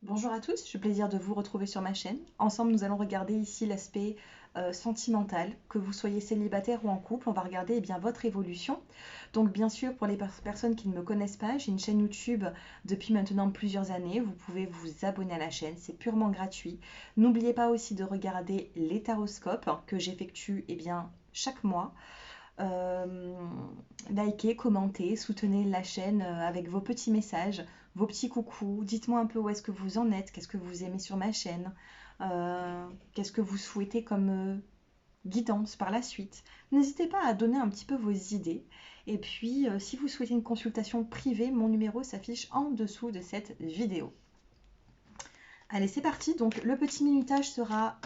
Bonjour à tous, j'ai le plaisir de vous retrouver sur ma chaîne. Ensemble, nous allons regarder ici l'aspect sentimental. Que vous soyez célibataire ou en couple, on va regarder bien votre évolution. Donc bien sûr, pour les personnes qui ne me connaissent pas, j'ai une chaîne YouTube depuis maintenant plusieurs années. Vous pouvez vous abonner à la chaîne, c'est purement gratuit. N'oubliez pas aussi de regarder les taroscopes que j'effectue chaque mois. Euh, Likez, commentez, soutenez la chaîne avec vos petits messages, vos petits coucous. Dites-moi un peu où est-ce que vous en êtes, qu'est-ce que vous aimez sur ma chaîne, qu'est-ce que vous souhaitez comme guidance par la suite. N'hésitez pas à donner un petit peu vos idées. Et puis, si vous souhaitez une consultation privée, mon numéro s'affiche en dessous de cette vidéo. Allez, c'est parti. Donc, le petit minutage sera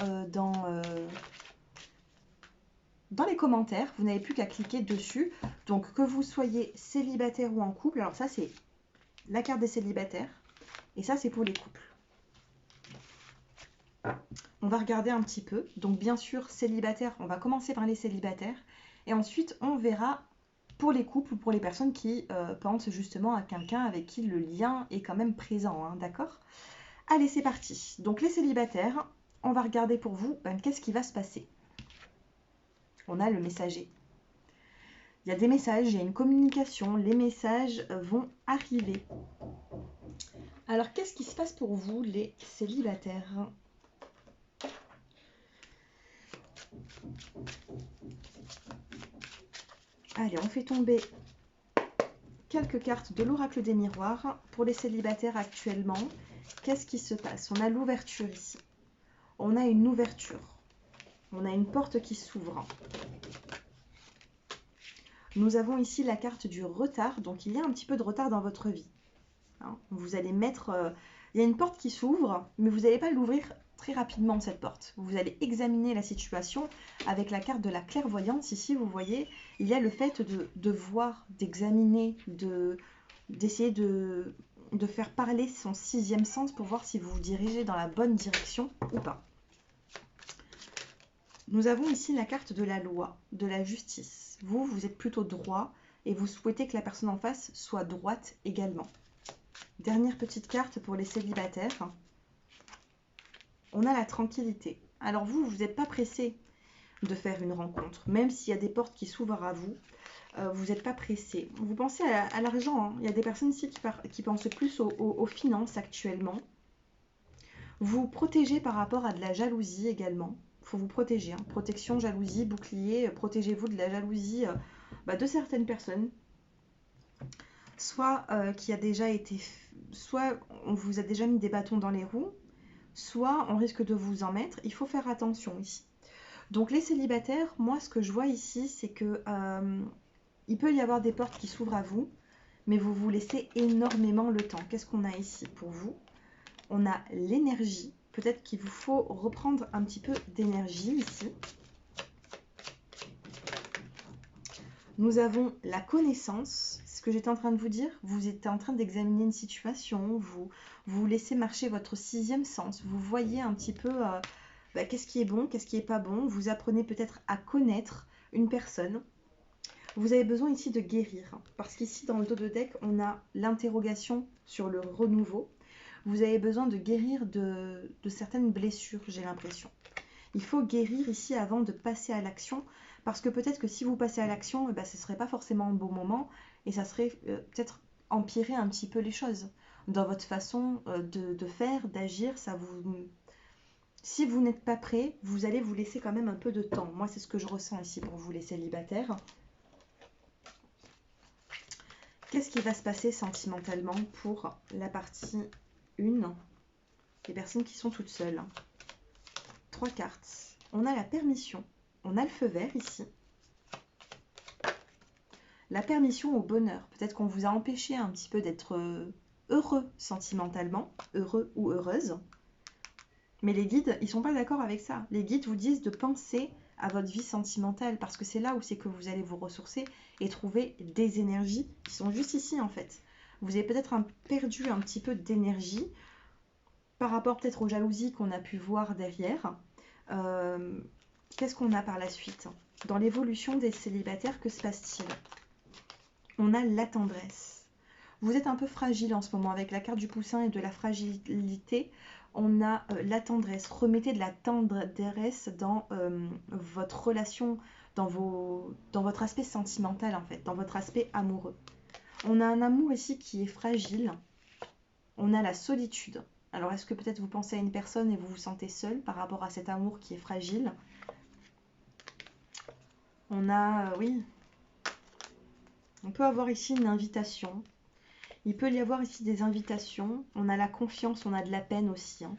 dans les commentaires, vous n'avez plus qu'à cliquer dessus. Donc que vous soyez célibataire ou en couple, alors ça c'est la carte des célibataires et ça c'est pour les couples. On va regarder un petit peu. Donc bien sûr célibataire, on va commencer par les célibataires et ensuite on verra pour les couples ou pour les personnes qui pensent justement à quelqu'un avec qui le lien est quand même présent, hein, d'accord? Allez, c'est parti. Donc les célibataires, on va regarder pour vous qu'est-ce qui va se passer. On a le messager. Il y a des messages, il y a une communication, les messages vont arriver. Alors, qu'est-ce qui se passe pour vous, les célibataires? Allez, on fait tomber quelques cartes de l'oracle des miroirs. Pour les célibataires actuellement, qu'est-ce qui se passe? On a l'ouverture ici. On a une ouverture. On a une porte qui s'ouvre. Nous avons ici la carte du retard. Donc, il y a un petit peu de retard dans votre vie. Hein, vous allez mettre... il y a une porte qui s'ouvre, mais vous n'allez pas l'ouvrir très rapidement, cette porte. Vous allez examiner la situation avec la carte de la clairvoyance. Ici, vous voyez, il y a le fait de voir, d'examiner, d'essayer de faire parler son sixième sens pour voir si vous vous dirigez dans la bonne direction ou pas. Nous avons ici la carte de la loi, de la justice. Vous, vous êtes plutôt droit et vous souhaitez que la personne en face soit droite également. Dernière petite carte pour les célibataires. On a la tranquillité. Alors vous, vous n'êtes pas pressé de faire une rencontre, même s'il y a des portes qui s'ouvrent à vous. Vous n'êtes pas pressé. Vous pensez à l'argent. Hein. Il y a des personnes ici qui pensent plus aux finances actuellement. Vous protégez par rapport à de la jalousie également. Il faut vous protéger. Hein. Protection, jalousie, bouclier. Protégez-vous de la jalousie de certaines personnes. Soit qui a déjà été... Soit on vous a déjà mis des bâtons dans les roues, soit on risque de vous en mettre. Il faut faire attention ici. Donc les célibataires, moi ce que je vois ici, c'est que il peut y avoir des portes qui s'ouvrent à vous, mais vous vous laissez énormément le temps. Qu'est-ce qu'on a ici pour vous? On a l'énergie. Peut-être qu'il vous faut reprendre un petit peu d'énergie ici. Nous avons la connaissance. C'est ce que j'étais en train de vous dire. Vous êtes en train d'examiner une situation. Vous laissez marcher votre sixième sens. Vous voyez un petit peu qu'est-ce qui est bon, qu'est-ce qui n'est pas bon. Vous apprenez peut-être à connaître une personne. Vous avez besoin ici de guérir. Parce qu'ici, dans le dos de deck, on a l'interrogation sur le renouveau. Vous avez besoin de guérir de certaines blessures, j'ai l'impression. Il faut guérir ici avant de passer à l'action. Parce que peut-être que si vous passez à l'action, ce ne serait pas forcément un bon moment. Et ça serait peut-être empirer un petit peu les choses. Dans votre façon de faire, d'agir, ça vous... Si vous n'êtes pas prêt, vous allez vous laisser quand même un peu de temps. Moi, c'est ce que je ressens ici pour vous, les célibataires. Qu'est-ce qui va se passer sentimentalement pour la partie 1, les personnes qui sont toutes seules? 3 cartes. On a la permission. On a le feu vert ici. La permission au bonheur. Peut-être qu'on vous a empêché un petit peu d'être heureux sentimentalement, heureux ou heureuse. Mais les guides, ils ne sont pas d'accord avec ça. Les guides vous disent de penser à votre vie sentimentale parce que c'est là où c'est que vous allez vous ressourcer et trouver des énergies qui sont juste ici en fait. Vous avez peut-être perdu un petit peu d'énergie par rapport peut-être aux jalousies qu'on a pu voir derrière. Qu'est-ce qu'on a par la suite? Dans l'évolution des célibataires, que se passe-t-il? On a la tendresse. Vous êtes un peu fragile en ce moment avec la carte du poussin et de la fragilité. On a la tendresse. Remettez de la tendresse dans votre relation, dans votre aspect sentimental en fait, dans votre aspect amoureux. On a un amour ici qui est fragile. On a la solitude. Alors, est-ce que peut-être vous pensez à une personne et vous vous sentez seul par rapport à cet amour qui est fragile? On a, oui, on peut avoir ici une invitation. Il peut y avoir ici des invitations. On a la confiance, on a de la peine aussi. Hein.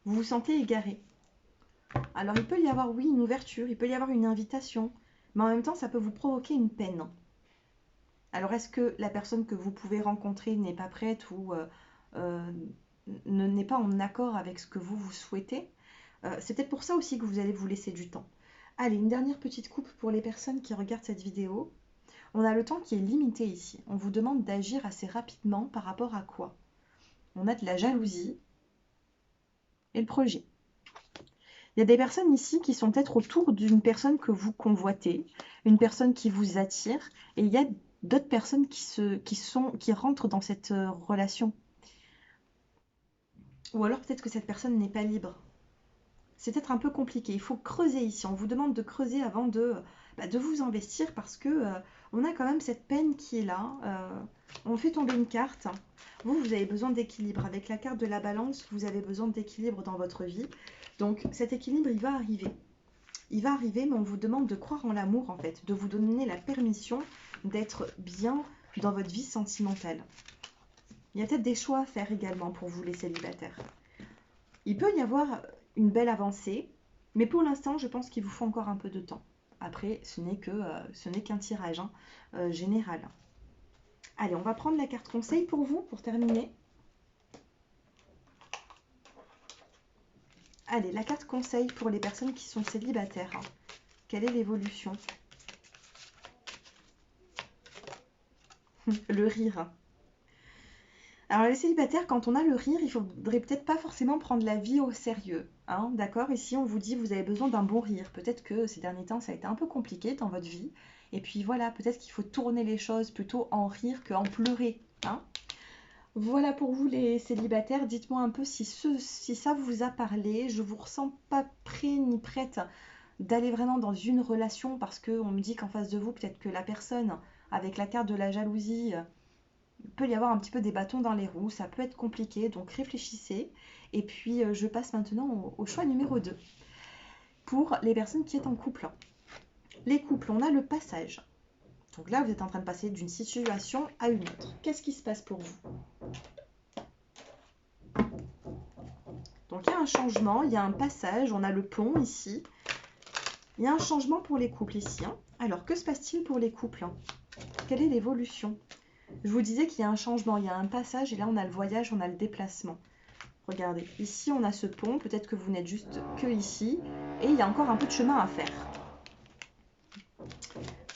Vous vous sentez égaré. Alors, il peut y avoir, oui, une ouverture, il peut y avoir une invitation, mais en même temps, ça peut vous provoquer une peine. Alors, est-ce que la personne que vous pouvez rencontrer n'est pas prête ou n'est pas en accord avec ce que vous souhaitez? C'est peut-être pour ça aussi que vous allez vous laisser du temps. Allez, une dernière petite coupe pour les personnes qui regardent cette vidéo. On a le temps qui est limité ici. On vous demande d'agir assez rapidement par rapport à quoi? On a de la jalousie et le projet. Il y a des personnes ici qui sont peut-être autour d'une personne que vous convoitez, une personne qui vous attire, et il y a d'autres personnes qui rentrent dans cette relation. Ou alors peut-être que cette personne n'est pas libre. C'est peut-être un peu compliqué. Il faut creuser ici. On vous demande de creuser avant de vous investir parce que on a quand même cette peine qui est là. On fait tomber une carte. Vous avez besoin d'équilibre. Avec la carte de la balance, vous avez besoin d'équilibre dans votre vie. Donc cet équilibre, il va arriver. Il va arriver, mais on vous demande de croire en l'amour en fait, de vous donner la permission d'être bien dans votre vie sentimentale. Il y a peut-être des choix à faire également pour vous les célibataires. Il peut y avoir une belle avancée, mais pour l'instant, je pense qu'il vous faut encore un peu de temps. Après, ce n'est qu'un tirage général. Allez, on va prendre la carte conseil pour vous, pour terminer. Allez, la carte conseil pour les personnes qui sont célibataires. Quelle est l'évolution? Le rire. Alors les célibataires, quand on a le rire, il faudrait peut-être pas forcément prendre la vie au sérieux. Hein, d'accord? Ici, on vous dit vous avez besoin d'un bon rire. Peut-être que ces derniers temps, ça a été un peu compliqué dans votre vie. Et puis voilà, peut-être qu'il faut tourner les choses plutôt en rire qu'en pleurer. Hein. Voilà pour vous les célibataires. Dites-moi un peu si ça vous a parlé. Je vous ressens pas prêt ni prête d'aller vraiment dans une relation parce qu'on me dit qu'en face de vous, peut-être que la personne avec la carte de la jalousie... il peut y avoir un petit peu des bâtons dans les roues, ça peut être compliqué, donc réfléchissez. Et puis je passe maintenant au choix numéro 2. Pour les personnes qui sont en couple. Les couples, on a le passage. Donc là, vous êtes en train de passer d'une situation à une autre. Qu'est-ce qui se passe pour vous? Donc il y a un changement, il y a un passage, on a le pont ici. Il y a un changement pour les couples ici. Hein. Alors, que se passe-t-il pour les couples? Quelle est l'évolution? Je vous disais qu'il y a un changement, il y a un passage et là on a le voyage, on a le déplacement. Regardez, ici on a ce pont, peut-être que vous n'êtes juste que ici et il y a encore un peu de chemin à faire.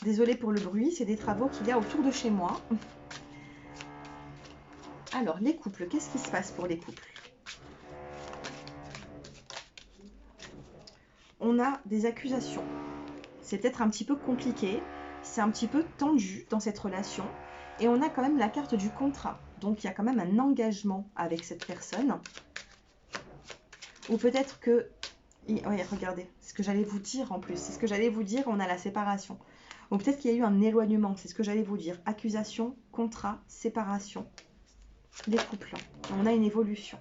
Désolée pour le bruit, c'est des travaux qu'il y a autour de chez moi. Alors les couples, qu'est-ce qui se passe pour les couples? On a des accusations. C'est peut-être un petit peu compliqué, c'est un petit peu tendu dans cette relation. Et on a quand même la carte du contrat. Donc, il y a quand même un engagement avec cette personne. Ou peut-être que... Oui, regardez, c'est ce que j'allais vous dire en plus. C'est ce que j'allais vous dire, on a la séparation. Ou peut-être qu'il y a eu un éloignement, c'est ce que j'allais vous dire. Accusation, contrat, séparation. Les couples. On a une évolution.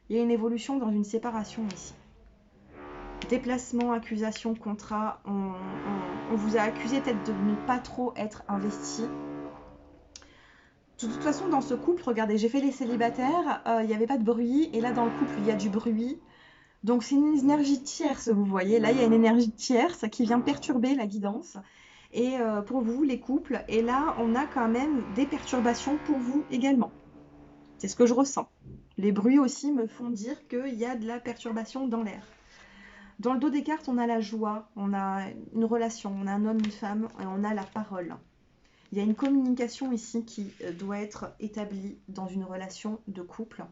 Il y a une évolution dans une séparation ici. Déplacement, accusation, contrat. On vous a accusé peut-être de ne pas trop être investi. De toute façon, dans ce couple, regardez, j'ai fait les célibataires, il n'y avait pas de bruit, et là, dans le couple, il y a du bruit. Donc, c'est une énergie tierce, vous voyez. Là, il y a une énergie tierce qui vient perturber la guidance. Et pour vous, les couples, et là, on a quand même des perturbations pour vous également. C'est ce que je ressens. Les bruits aussi me font dire qu'il y a de la perturbation dans l'air. Dans le dos des cartes, on a la joie, on a une relation, on a un homme, une femme, et on a la parole. Il y a une communication ici qui doit être établie dans une relation de couple,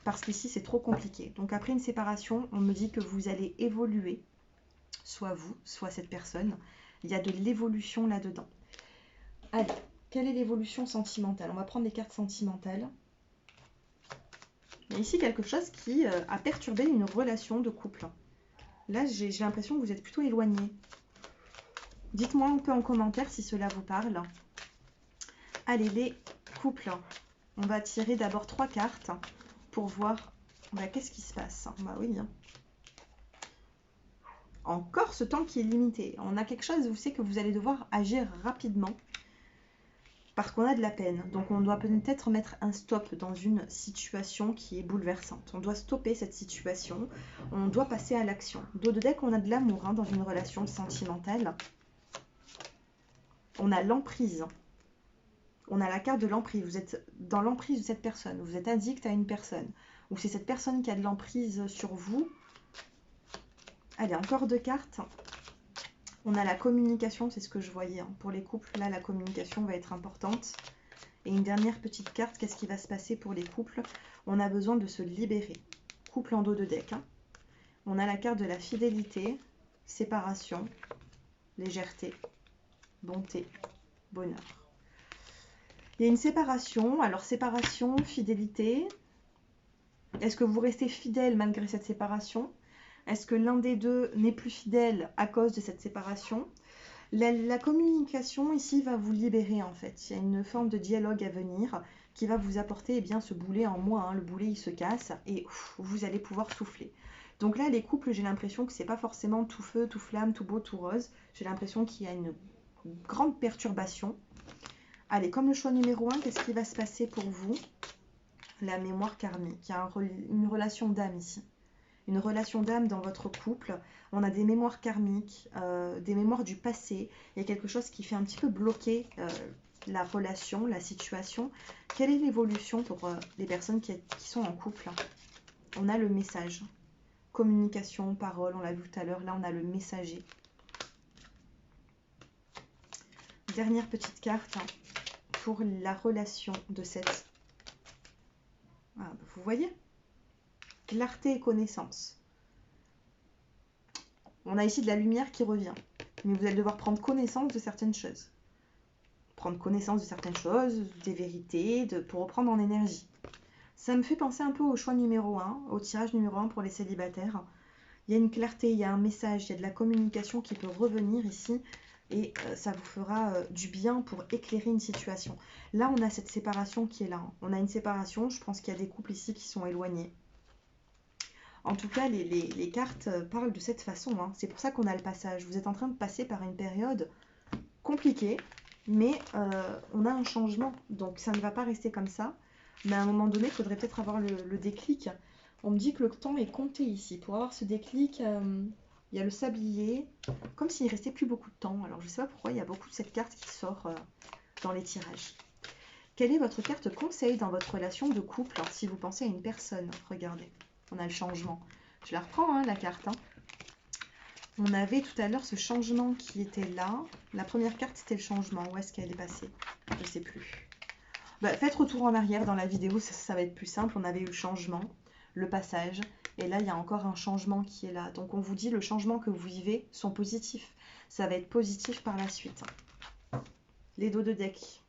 parce qu'ici c'est trop compliqué. Donc après une séparation, on me dit que vous allez évoluer, soit vous, soit cette personne. Il y a de l'évolution là-dedans. Allez, quelle est l'évolution sentimentale? On va prendre les cartes sentimentales. Il y a ici quelque chose qui a perturbé une relation de couple. Là, j'ai l'impression que vous êtes plutôt éloigné. Dites-moi un peu en commentaire si cela vous parle. Allez, les couples. On va tirer d'abord 3 cartes pour voir qu'est-ce qui se passe. Bah oui. Encore ce temps qui est limité. On a quelque chose, vous savez que vous allez devoir agir rapidement parce qu'on a de la peine. Donc on doit peut-être mettre un stop dans une situation qui est bouleversante. On doit stopper cette situation. On doit passer à l'action. Dos de deck, on a de l'amour dans une relation sentimentale. On a l'emprise. On a la carte de l'emprise. Vous êtes dans l'emprise de cette personne. Vous êtes addict à une personne. Ou c'est cette personne qui a de l'emprise sur vous. Allez, encore 2 cartes. On a la communication, c'est ce que je voyais. Pour les couples, là, la communication va être importante. Et une dernière petite carte, qu'est-ce qui va se passer pour les couples? On a besoin de se libérer. Couple en dos de deck. On a la carte de la fidélité, séparation, légèreté, bonté, bonheur. Il y a une séparation. Alors, séparation, fidélité. Est-ce que vous restez fidèle malgré cette séparation? Est-ce que l'un des deux n'est plus fidèle à cause de cette séparation? La communication ici va vous libérer en fait. Il y a une forme de dialogue à venir qui va vous apporter ce boulet en moins. Le boulet il se casse et vous allez pouvoir souffler. Donc là les couples, j'ai l'impression que c'est pas forcément tout feu, tout flamme, tout beau, tout rose. J'ai l'impression qu'il y a une grande perturbation. Allez, comme le choix numéro 1, qu'est-ce qui va se passer pour vous? La mémoire karmique. Il y a une relation d'âme ici. Une relation d'âme dans votre couple. On a des mémoires karmiques, des mémoires du passé. Il y a quelque chose qui fait un petit peu bloquer la relation, la situation. Quelle est l'évolution pour les personnes qui sont en couple? On a le message. Communication, parole, on l'a vu tout à l'heure. Là, on a le messager. Dernière petite carte pour la relation de cette... vous voyez? Clarté et connaissance. On a ici de la lumière qui revient. Mais vous allez devoir prendre connaissance de certaines choses. Prendre connaissance de certaines choses, des vérités, pour reprendre en énergie. Ça me fait penser un peu au choix numéro 1, au tirage numéro 1 pour les célibataires. Il y a une clarté, il y a un message, il y a de la communication qui peut revenir ici. Et ça vous fera du bien pour éclairer une situation. Là, on a cette séparation qui est là. On a une séparation, je pense qu'il y a des couples ici qui sont éloignés. En tout cas, les cartes parlent de cette façon. C'est pour ça qu'on a le passage. Vous êtes en train de passer par une période compliquée, mais on a un changement. Donc, ça ne va pas rester comme ça. Mais à un moment donné, il faudrait peut-être avoir le déclic. On me dit que le temps est compté ici. Pour avoir ce déclic, il y a le sablier. Comme s'il ne restait plus beaucoup de temps. Alors, je ne sais pas pourquoi il y a beaucoup de cette carte qui sort dans les tirages. Quelle est votre carte conseil dans votre relation de couple si vous pensez à une personne? Regardez. On a le changement. Je la reprends, la carte. On avait tout à l'heure ce changement qui était là. La première carte, c'était le changement. Où est-ce qu'elle est passée? Je ne sais plus. Faites retour en arrière dans la vidéo, ça va être plus simple. On avait eu le changement, le passage. Et là, il y a encore un changement qui est là. Donc, on vous dit, le changement que vous vivez sont positifs. Ça va être positif par la suite. Les dos de deck.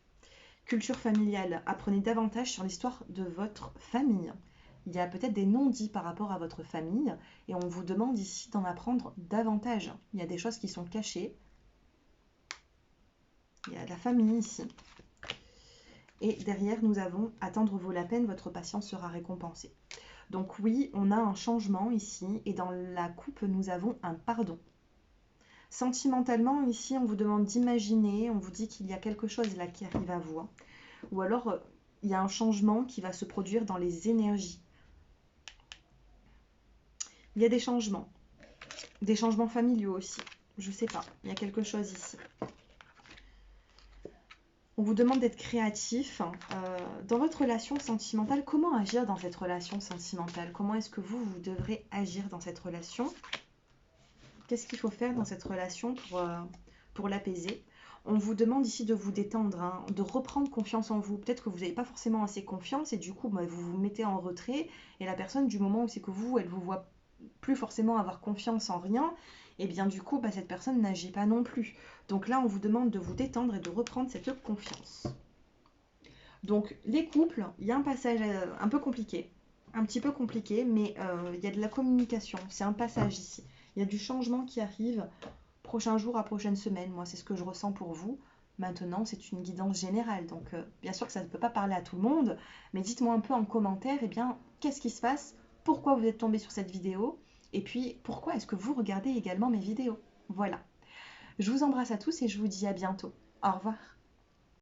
Culture familiale. Apprenez davantage sur l'histoire de votre famille. Il y a peut-être des non-dits par rapport à votre famille et on vous demande ici d'en apprendre davantage. Il y a des choses qui sont cachées. Il y a la famille ici. Et derrière, nous avons « Attendre vaut la peine, votre patience sera récompensée ». Donc oui, on a un changement ici et dans la coupe, nous avons un pardon. Sentimentalement, ici, on vous demande d'imaginer, on vous dit qu'il y a quelque chose là qui arrive à vous. Ou alors, il y a un changement qui va se produire dans les énergies. Il y a des changements familiaux aussi. Je sais pas, il y a quelque chose ici. On vous demande d'être créatif. Dans votre relation sentimentale, comment agir dans cette relation sentimentale? Comment est-ce que vous devrez agir dans cette relation? Qu'est-ce qu'il faut faire dans cette relation pour l'apaiser? On vous demande ici de vous détendre, de reprendre confiance en vous. Peut-être que vous n'avez pas forcément assez confiance et du coup, vous vous mettez en retrait. Et la personne, du moment où c'est que vous, elle vous voit plus forcément avoir confiance en rien, et bien du coup, bah, cette personne n'agit pas non plus. Donc là, on vous demande de vous détendre et de reprendre cette confiance. Donc les couples, il y a un passage un peu compliqué, un petit peu compliqué, mais il y a de la communication, c'est un passage ici. Il y a du changement qui arrive prochain jour à prochaine semaine. Moi, c'est ce que je ressens pour vous. Maintenant, c'est une guidance générale, donc bien sûr que ça ne peut pas parler à tout le monde, mais dites-moi un peu en commentaire, eh bien, qu'est-ce qui se passe, pourquoi vous êtes tombé sur cette vidéo, et puis pourquoi est-ce que vous regardez également mes vidéos. Voilà. Je vous embrasse à tous et je vous dis à bientôt. Au revoir.